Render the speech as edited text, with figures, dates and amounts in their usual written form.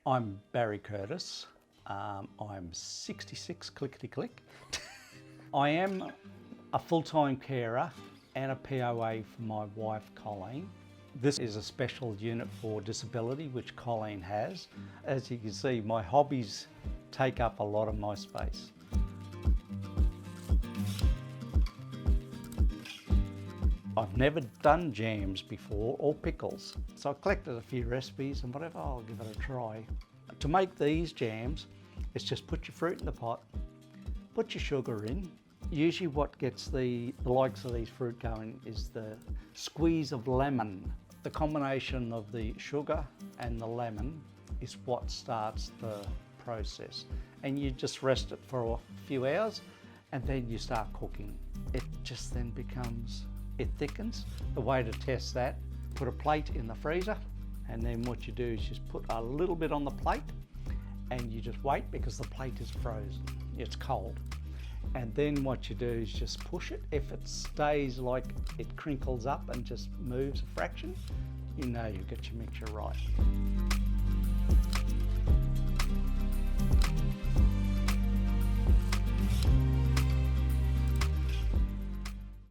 I'm Barry Curtis. I'm 66, clickety-click. I am a full-time carer and a POA for my wife, Colleen. This is a special unit for disability, which Colleen has. As you can see, my hobbies take up a lot of my space. I've never done jams before or pickles, so I collected a few recipes and whatever, I'll give it a try. To make these jams, it's just put your fruit in the pot, put your sugar in. Usually what gets the likes of these fruit going is the squeeze of lemon. The combination of the sugar and the lemon is what starts the process. And you just rest it for a few hours and then you start cooking. It just then becomes, it thickens. The way to test that, put a plate in the freezer, and then what you do is just put a little bit on the plate and you just wait because the plate is frozen, it's cold. And then what you do is just push it. If it stays like it crinkles up and just moves a fraction, you know you've got your mixture right.